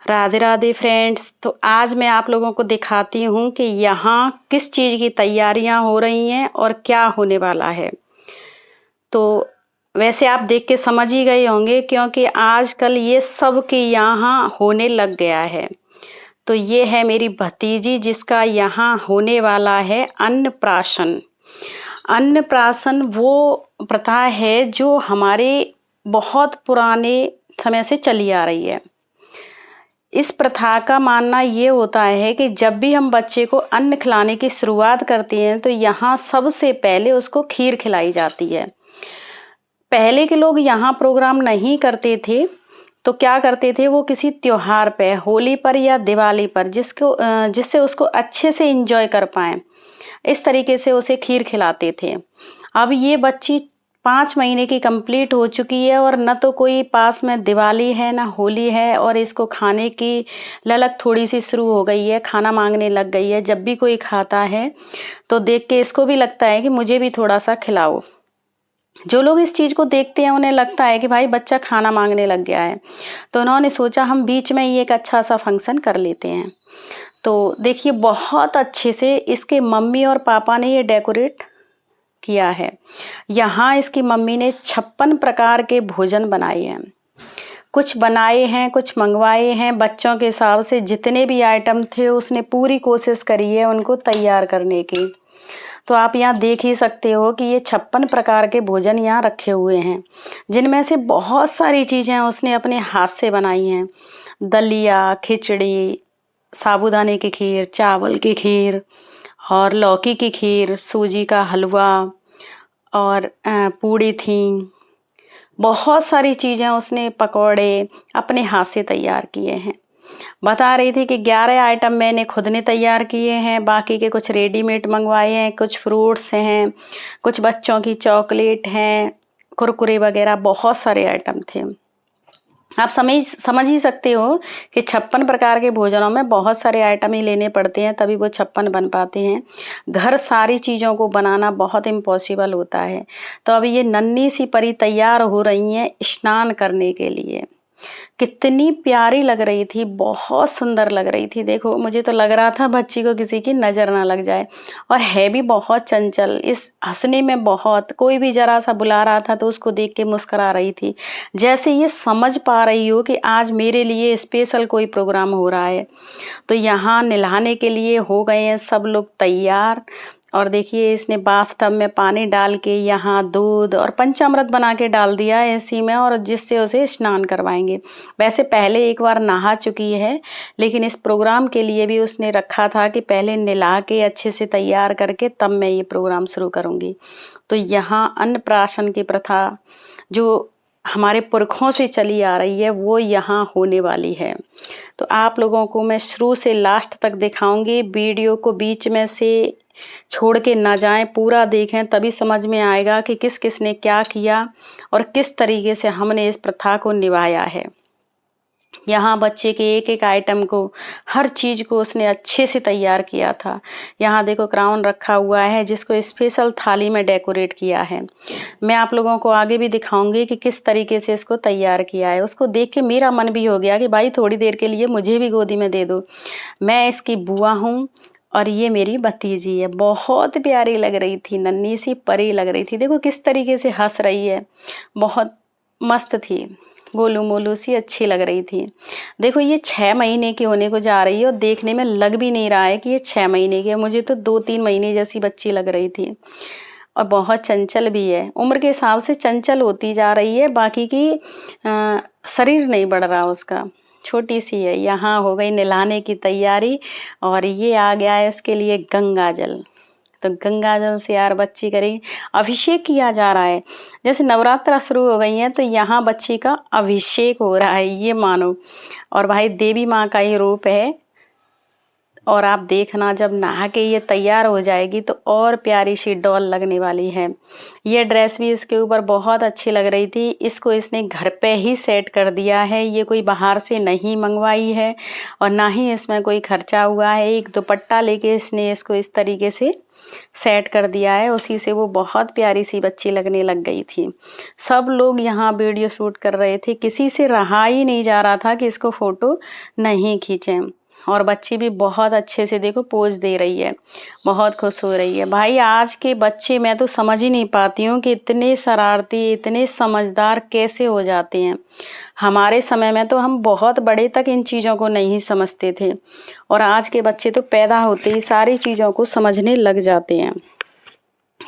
Radhe Radhe friends. तो आज मैं आप लोगों को दिखाती हूँ कि यहाँ किस चीज़ की तैयारियाँ हो रही हैं और क्या होने वाला है। तो वैसे आप देख के समझ ही गए होंगे क्योंकि आजकल ये सब के यहाँ होने लग गया है। तो ये है मेरी भतीजी जिसका यहाँ होने वाला है अन्नप्राशन। अन्नप्राशन वो प्रथा है जो हमारे बहुत पुराने समय से चली आ रही है। इस प्रथा का मानना ये होता है कि जब भी हम बच्चे को अन्न खिलाने की शुरुआत करते हैं तो यहाँ सबसे पहले उसको खीर खिलाई जाती है। पहले के लोग यहाँ प्रोग्राम नहीं करते थे तो क्या करते थे, वो किसी त्योहार पे, होली पर या दिवाली पर जिससे उसको अच्छे से एंजॉय कर पाएँ, इस तरीके से उसे खीर खिलाते थे। अब ये बच्ची 5 महीने की कंप्लीट हो चुकी है और न तो कोई पास में दिवाली है न होली है और इसको खाने की ललक थोड़ी सी शुरू हो गई है, खाना मांगने लग गई है। जब भी कोई खाता है तो देख के इसको भी लगता है कि मुझे भी थोड़ा सा खिलाओ। जो लोग इस चीज़ को देखते हैं उन्हें लगता है कि भाई बच्चा खाना मांगने लग गया है, तो उन्होंने सोचा हम बीच में ही एक अच्छा सा फंक्शन कर लेते हैं। तो देखिए बहुत अच्छे से इसके मम्मी और पापा ने ये डेकोरेट किया है। यहाँ इसकी मम्मी ने 56 प्रकार के भोजन बनाए हैं। कुछ बनाए हैं, कुछ मंगवाए हैं। बच्चों के हिसाब से जितने भी आइटम थे उसने पूरी कोशिश करी है उनको तैयार करने की। तो आप यहाँ देख ही सकते हो कि ये 56 प्रकार के भोजन यहाँ रखे हुए हैं, जिनमें से बहुत सारी चीज़ें उसने अपने हाथ से बनाई हैं। दलिया, खिचड़ी, साबूदाने की खीर, चावल की खीर और लौकी की खीर, सूजी का हलवा और पूड़ी थी। बहुत सारी चीज़ें उसने, पकौड़े अपने हाथ से तैयार किए हैं। बता रही थी कि 11 आइटम मैंने खुद ने तैयार किए हैं, बाकी के कुछ रेडीमेड मंगवाए हैं, कुछ फ्रूट्स हैं, कुछ बच्चों की चॉकलेट हैं, कुरकुरे वगैरह, बहुत सारे आइटम थे। आप समझ ही सकते हो कि 56 प्रकार के भोजनों में बहुत सारे आइटम ही लेने पड़ते हैं, तभी वो 56 बन पाते हैं। घर सारी चीज़ों को बनाना बहुत इम्पॉसिबल होता है। तो अभी ये नन्ही सी परी तैयार हो रही हैं स्नान करने के लिए। कितनी प्यारी लग रही थी, बहुत सुंदर लग रही थी। देखो मुझे तो लग रहा था बच्ची को किसी की नज़र ना लग जाए, और है भी बहुत चंचल। इस हंसने में बहुत, कोई भी जरा सा बुला रहा था तो उसको देख के मुस्कुरा रही थी, जैसे ये समझ पा रही हो कि आज मेरे लिए स्पेशल कोई प्रोग्राम हो रहा है। तो यहाँ नहलाने के लिए हो गए हैं सब लोग तैयार। और देखिए इसने बाथ टब में पानी डाल के यहाँ दूध और पंचामृत बना के डाल दिया है इसी में, और जिससे उसे स्नान करवाएंगे। वैसे पहले एक बार नहा चुकी है, लेकिन इस प्रोग्राम के लिए भी उसने रखा था कि पहले नहला के अच्छे से तैयार करके तब मैं ये प्रोग्राम शुरू करूँगी। तो यहाँ अन्नप्राशन की प्रथा जो हमारे पुरखों से चली आ रही है वो यहाँ होने वाली है। तो आप लोगों को मैं शुरू से लास्ट तक दिखाऊंगी। वीडियो को बीच में से छोड़ के ना जाएं, पूरा देखें, तभी समझ में आएगा कि किस किस ने क्या किया और किस तरीके से हमने इस प्रथा को निभाया है। यहाँ बच्चे के एक एक आइटम को, हर चीज़ को उसने अच्छे से तैयार किया था। यहाँ देखो क्राउन रखा हुआ है जिसको स्पेशल थाली में डेकोरेट किया है। मैं आप लोगों को आगे भी दिखाऊंगी कि किस तरीके से इसको तैयार किया है। उसको देख के मेरा मन भी हो गया कि भाई थोड़ी देर के लिए मुझे भी गोदी में दे दो। मैं इसकी बुआ हूँ और ये मेरी भतीजी है। बहुत प्यारी लग रही थी, नन्ही सी परी लग रही थी। देखो किस तरीके से हंस रही है, बहुत मस्त थी, गोलू मोलू सी अच्छी लग रही थी। देखो ये 6 महीने की होने को जा रही है और देखने में लग भी नहीं रहा है कि ये 6 महीने की है। मुझे तो 2-3 महीने जैसी बच्ची लग रही थी, और बहुत चंचल भी है। उम्र के हिसाब से चंचल होती जा रही है, बाकी की शरीर नहीं बढ़ रहा उसका, छोटी सी है। यहाँ हो गई नहलाने की तैयारी और ये आ गया है इसके लिए गंगा जल। तो गंगा जल से यार बच्ची करेगी, अभिषेक किया जा रहा है। जैसे नवरात्रा शुरू हो गई हैं तो यहाँ बच्ची का अभिषेक हो रहा है, ये मानो। और भाई देवी माँ का ही रूप है, और आप देखना जब नहा के ये तैयार हो जाएगी तो और प्यारी सी डॉल लगने वाली है। ये ड्रेस भी इसके ऊपर बहुत अच्छी लग रही थी। इसको इसने घर पे ही सेट कर दिया है, ये कोई बाहर से नहीं मंगवाई है और ना ही इसमें कोई खर्चा हुआ है। एक दुपट्टा लेके इसने इसको इस तरीके से सेट कर दिया है, उसी से वो बहुत प्यारी सी बच्ची लगने लग गई थी। सब लोग यहाँ वीडियो शूट कर रहे थे, किसी से रहा ही नहीं जा रहा था कि इसको फोटो नहीं खींचें। और बच्ची भी बहुत अच्छे से देखो पोज दे रही है, बहुत खुश हो रही है। भाई आज के बच्चे मैं तो समझ ही नहीं पाती हूँ कि इतने शरारती, इतने समझदार कैसे हो जाते हैं। हमारे समय में तो हम बहुत बड़े तक इन चीज़ों को नहीं समझते थे और आज के बच्चे तो पैदा होते ही सारी चीज़ों को समझने लग जाते हैं।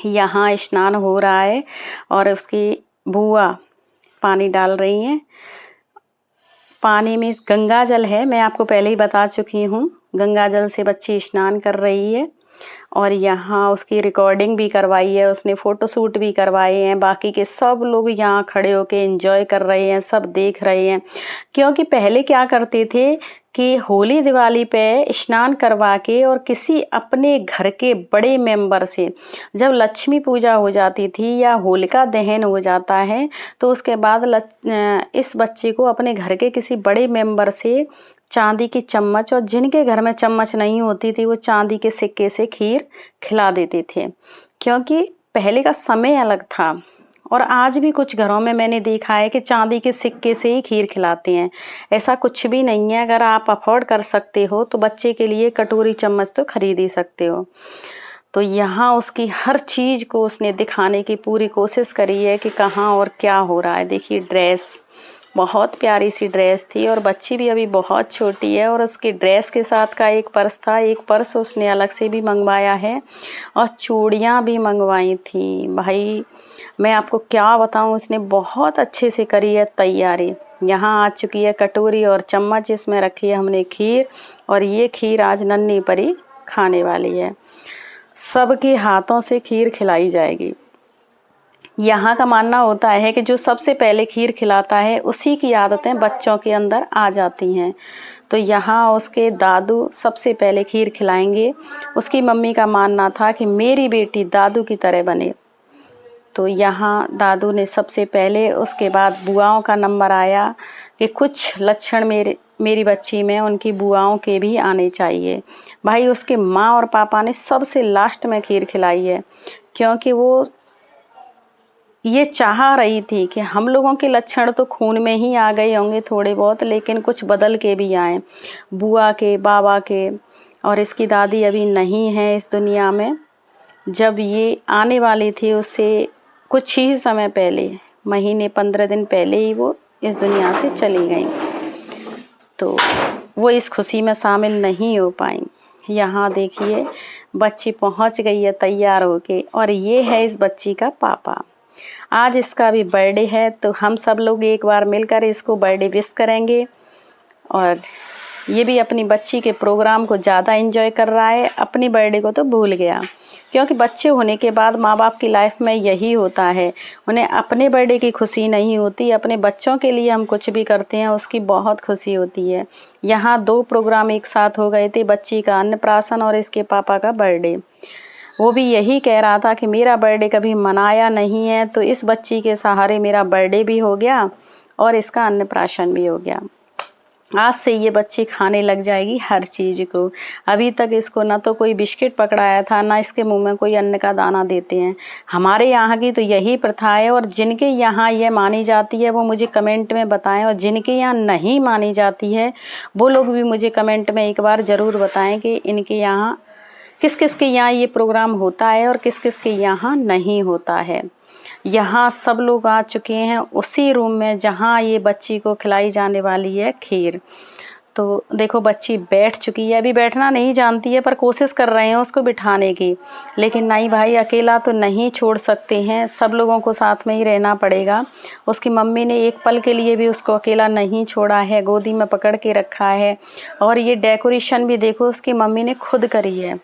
यहाँ स्नान हो रहा है और उसकी बुआ पानी डाल रही हैं। पानी में गंगा जल है, मैं आपको पहले ही बता चुकी हूँ। गंगा जल से बच्ची स्नान कर रही है और यहाँ उसकी रिकॉर्डिंग भी करवाई है उसने, फ़ोटो शूट भी करवाए हैं। बाकी के सब लोग यहाँ खड़े होके एंजॉय कर रहे हैं, सब देख रहे हैं। क्योंकि पहले क्या करते थे कि होली दिवाली पे स्नान करवा के और किसी अपने घर के बड़े मेंबर से, जब लक्ष्मी पूजा हो जाती थी या होलिका दहन हो जाता है तो उसके बाद इस बच्चे को अपने घर के किसी बड़े मेंबर से चांदी की चम्मच, और जिनके घर में चम्मच नहीं होती थी वो चांदी के सिक्के से खीर खिला देते थे। क्योंकि पहले का समय अलग था और आज भी कुछ घरों में मैंने देखा है कि चांदी के सिक्के से ही खीर खिलाते हैं। ऐसा कुछ भी नहीं है। अगर आप अफोर्ड कर सकते हो तो बच्चे के लिए कटोरी चम्मच तो खरीद ही सकते हो। तो यहाँ उसकी हर चीज़ को उसने दिखाने की पूरी कोशिश करी है कि कहाँ और क्या हो रहा है। देखिए ड्रेस, बहुत प्यारी सी ड्रेस थी और बच्ची भी अभी बहुत छोटी है और उसकी ड्रेस के साथ का एक पर्स था, एक पर्स उसने अलग से भी मंगवाया है और चूड़ियाँ भी मंगवाई थी। भाई मैं आपको क्या बताऊँ, उसने बहुत अच्छे से करी है तैयारी। यहाँ आ चुकी है कटोरी और चम्मच, इसमें रखी है हमने खीर और ये खीर आज नन्ही परी खाने वाली है। सबके हाथों से खीर खिलाई जाएगी। यहाँ का मानना होता है कि जो सबसे पहले खीर खिलाता है उसी की आदतें बच्चों के अंदर आ जाती हैं। तो यहाँ उसके दादू सबसे पहले खीर खिलाएंगे। उसकी मम्मी का मानना था कि मेरी बेटी दादू की तरह बने, तो यहाँ दादू ने सबसे पहले, उसके बाद बुआओं का नंबर आया कि कुछ लक्षण मेरी बच्ची में उनकी बुआओं के भी आने चाहिए। भाई उसके माँ और पापा ने सबसे लास्ट में खीर खिलाई है, क्योंकि वो ये चाह रही थी कि हम लोगों के लक्षण तो खून में ही आ गए होंगे थोड़े बहुत, लेकिन कुछ बदल के भी आए। बुआ के, बाबा के, और इसकी दादी अभी नहीं है इस दुनिया में। जब ये आने वाली थी उससे कुछ ही समय पहले, महीने 15 दिन पहले ही वो इस दुनिया से चली गई, तो वो इस खुशी में शामिल नहीं हो पाई। यहाँ देखिए बच्ची पहुँच गई है तैयार होके, और ये है इस बच्ची का पापा। आज इसका भी बर्थडे है तो हम सब लोग एक बार मिलकर इसको बर्थडे विश करेंगे। और ये भी अपनी बच्ची के प्रोग्राम को ज़्यादा एंजॉय कर रहा है, अपनी बर्थडे को तो भूल गया। क्योंकि बच्चे होने के बाद माँ बाप की लाइफ में यही होता है, उन्हें अपने बर्थडे की खुशी नहीं होती, अपने बच्चों के लिए हम कुछ भी करते हैं उसकी बहुत खुशी होती है। यहाँ 2 प्रोग्राम एक साथ हो गए थे, बच्ची का अन्नप्राशन और इसके पापा का बर्थडे। वो भी यही कह रहा था कि मेरा बर्थडे कभी मनाया नहीं है, तो इस बच्ची के सहारे मेरा बर्थडे भी हो गया और इसका अन्नप्राशन भी हो गया। आज से ये बच्ची खाने लग जाएगी हर चीज़ को। अभी तक इसको ना तो कोई बिस्किट पकड़ाया था, ना इसके मुंह में कोई अन्न का दाना देते हैं। हमारे यहाँ की तो यही प्रथा है, और जिनके यहाँ ये मानी जाती है वो मुझे कमेंट में बताएं, और जिनके यहाँ नहीं मानी जाती है वो लोग भी मुझे कमेंट में एक बार ज़रूर बताएं कि इनके यहाँ किस किस के यहाँ ये प्रोग्राम होता है और किस किस के यहाँ नहीं होता है। यहाँ सब लोग आ चुके हैं उसी रूम में जहाँ ये बच्ची को खिलाई जाने वाली है खीर। तो देखो बच्ची बैठ चुकी है, अभी बैठना नहीं जानती है पर कोशिश कर रहे हैं उसको बिठाने की, लेकिन नहीं भाई अकेला तो नहीं छोड़ सकते हैं, सब लोगों को साथ में ही रहना पड़ेगा। उसकी मम्मी ने एक पल के लिए भी उसको अकेला नहीं छोड़ा है, गोदी में पकड़ के रखा है। और ये डेकोरेशन भी देखो उसकी मम्मी ने खुद करी है,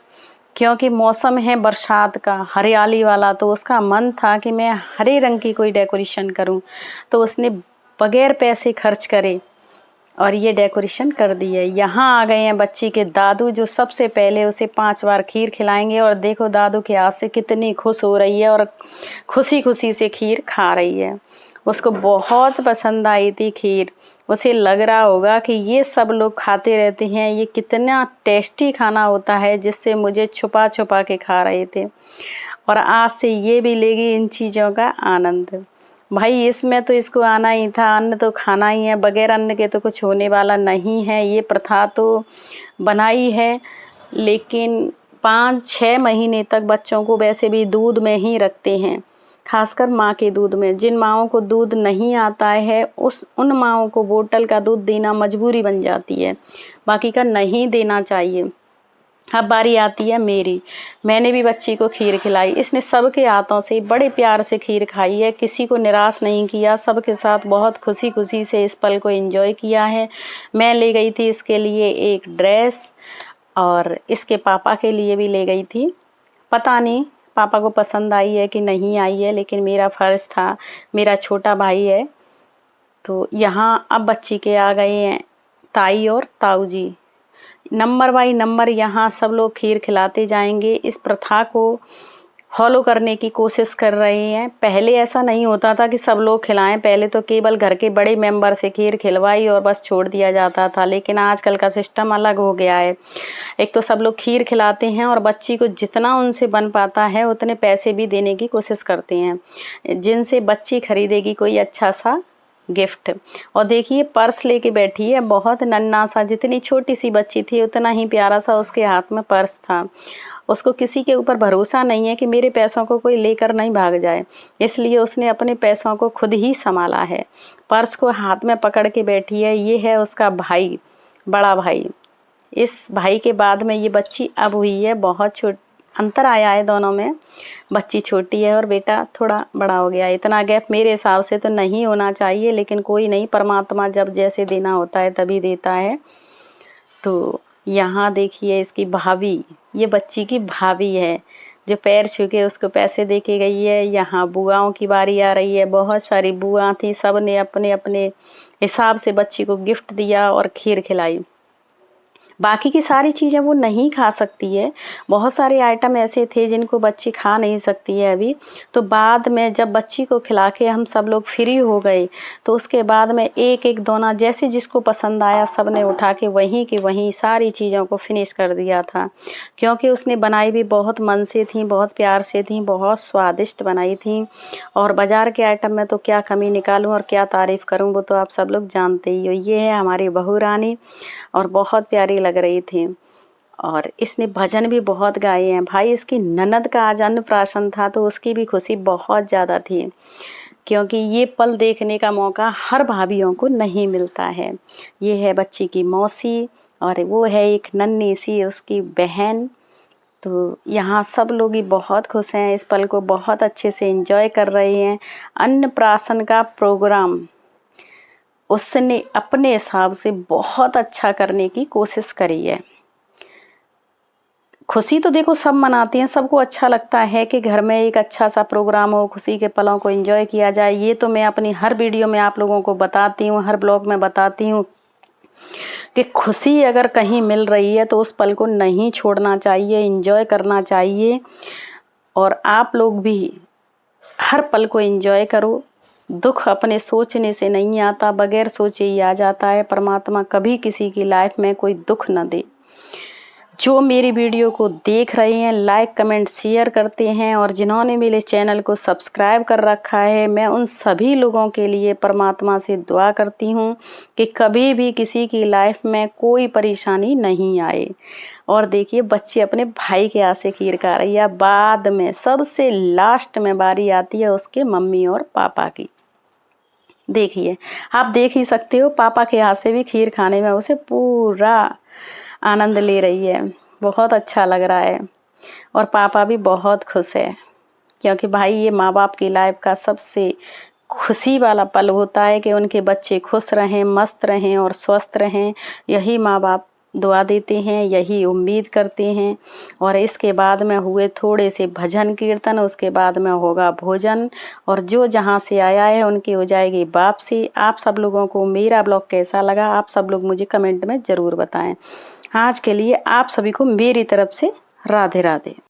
क्योंकि मौसम है बरसात का, हरियाली वाला, तो उसका मन था कि मैं हरे रंग की कोई डेकोरेशन करूं, तो उसने बगैर पैसे खर्च करे और ये डेकोरेशन कर दी है। यहाँ आ गए हैं बच्ची के दादू, जो सबसे पहले उसे 5 बार खीर खिलाएंगे। और देखो दादू के हाथ से कितनी खुश हो रही है और खुशी खुशी से खीर खा रही है। उसको बहुत पसंद आई थी खीर। उसे लग रहा होगा कि ये सब लोग खाते रहते हैं, ये कितना टेस्टी खाना होता है, जिससे मुझे छुपा छुपा के खा रहे थे। और आज से ये भी लेगी इन चीज़ों का आनंद। भाई इसमें तो इसको आना ही था, अन्न तो खाना ही है, बगैर अन्न के तो कुछ होने वाला नहीं है। ये प्रथा तो बनाई है, लेकिन 5-6 महीने तक बच्चों को वैसे भी दूध में ही रखते हैं, खासकर माँ के दूध में। जिन माँओं को दूध नहीं आता है उन माँओं को बोतल का दूध देना मजबूरी बन जाती है, बाकी का नहीं देना चाहिए। अब बारी आती है मेरी। मैंने भी बच्ची को खीर खिलाई। इसने सबके हाथों से बड़े प्यार से खीर खाई है, किसी को निराश नहीं किया, सबके साथ बहुत खुशी खुशी से इस पल को एंजॉय किया है। मैं ले गई थी इसके लिए एक ड्रेस, और इसके पापा के लिए भी ले गई थी। पता नहीं पापा को पसंद आई है कि नहीं आई है, लेकिन मेरा फ़र्ज़ था, मेरा छोटा भाई है। तो यहाँ अब बच्ची के आ गए हैं ताई और ताऊ जी। नंबर बाई नंबर यहाँ सब लोग खीर खिलाते जाएंगे। इस प्रथा को फॉलो करने की कोशिश कर रहे हैं। पहले ऐसा नहीं होता था कि सब लोग खिलाएं, पहले तो केवल घर के बड़े मेंबर से खीर खिलवाई और बस छोड़ दिया जाता था। लेकिन आजकल का सिस्टम अलग हो गया है। एक तो सब लोग खीर खिलाते हैं और बच्ची को जितना उनसे बन पाता है उतने पैसे भी देने की कोशिश करते हैं, जिनसे बच्ची खरीदेगी कोई अच्छा सा गिफ्ट। और देखिए पर्स लेके बैठी है, बहुत नन्हा सा, जितनी छोटी सी बच्ची थी उतना ही प्यारा सा उसके हाथ में पर्स था। उसको किसी के ऊपर भरोसा नहीं है कि मेरे पैसों को कोई लेकर नहीं भाग जाए, इसलिए उसने अपने पैसों को खुद ही संभाला है। पर्स को हाथ में पकड़ के बैठी है। ये है उसका भाई, बड़ा भाई। इस भाई के बाद में ये बच्ची अब हुई है, बहुत अंतर आया है दोनों में। बच्ची छोटी है और बेटा थोड़ा बड़ा हो गया है। इतना गैप मेरे हिसाब से तो नहीं होना चाहिए, लेकिन कोई नहीं, परमात्मा जब जैसे देना होता है तभी देता है। तो यहाँ देखिए इसकी भाभी, ये बच्ची की भाभी है, जो पैर छू के उसको पैसे दे के गई है। यहाँ बुआओं की बारी आ रही है। बहुत सारी बुआ थी, सब ने अपने अपने हिसाब से बच्ची को गिफ्ट दिया और खीर खिलाई। बाकी की सारी चीज़ें वो नहीं खा सकती है। बहुत सारे आइटम ऐसे थे जिनको बच्ची खा नहीं सकती है अभी। तो बाद में जब बच्ची को खिला के हम सब लोग फ्री हो गए, तो उसके बाद में एक एक दोना जैसे जिसको पसंद आया सब ने उठा के वहीं की वहीं सारी चीज़ों को फिनिश कर दिया था। क्योंकि उसने बनाई भी बहुत मन से थी, बहुत प्यार से थी, बहुत स्वादिष्ट बनाई थी। और बाज़ार के आइटम में तो क्या कमी निकालूं और क्या तारीफ़ करूं, वो तो आप सब लोग जानते ही हो। ये है हमारी बहू रानी, और बहुत प्यारी लग रही थी। और इसने भजन भी बहुत गाए हैं। भाई इसकी ननद का आज अन्नप्राशन था, तो उसकी भी खुशी बहुत ज़्यादा थी, क्योंकि ये पल देखने का मौका हर भाभीयों को नहीं मिलता है। ये है बच्ची की मौसी, और वो है एक नन्ही सी उसकी बहन। तो यहाँ सब लोग ही बहुत खुश हैं, इस पल को बहुत अच्छे से एंजॉय कर रहे हैं। अन्नप्राशन का प्रोग्राम उसने अपने हिसाब से बहुत अच्छा करने की कोशिश करी है। खुशी तो देखो सब मनाती हैं, सबको अच्छा लगता है कि घर में एक अच्छा सा प्रोग्राम हो, खुशी के पलों को एंजॉय किया जाए। ये तो मैं अपनी हर वीडियो में आप लोगों को बताती हूँ, हर ब्लॉग में बताती हूँ कि खुशी अगर कहीं मिल रही है तो उस पल को नहीं छोड़ना चाहिए, एंजॉय करना चाहिए। और आप लोग भी हर पल को एंजॉय करो। दुख अपने सोचने से नहीं आता, बगैर सोचे ही आ जाता है। परमात्मा कभी किसी की लाइफ में कोई दुख न दे। जो मेरी वीडियो को देख रहे हैं, लाइक कमेंट शेयर करते हैं, और जिन्होंने मेरे चैनल को सब्सक्राइब कर रखा है, मैं उन सभी लोगों के लिए परमात्मा से दुआ करती हूँ कि कभी भी किसी की लाइफ में कोई परेशानी नहीं आए। और देखिए बच्ची अपने भाई के हाथ से खीर खा रही है। बाद में सबसे लास्ट में बारी आती है उसके मम्मी और पापा की। देखिए आप देख ही सकते हो, पापा के हाथ से भी खीर खाने में उसे पूरा आनंद ले रही है। बहुत अच्छा लग रहा है, और पापा भी बहुत खुश है, क्योंकि भाई ये माँ बाप की लाइफ का सबसे खुशी वाला पल होता है कि उनके बच्चे खुश रहें, मस्त रहें और स्वस्थ रहें। यही माँ बाप दुआ देते हैं, यही उम्मीद करते हैं। और इसके बाद में हुए थोड़े से भजन कीर्तन, उसके बाद में होगा भोजन, और जो जहाँ से आया है उनकी हो जाएगी वापसी। आप सब लोगों को मेरा ब्लॉग कैसा लगा, आप सब लोग मुझे कमेंट में ज़रूर बताएं। आज के लिए आप सभी को मेरी तरफ से राधे राधे।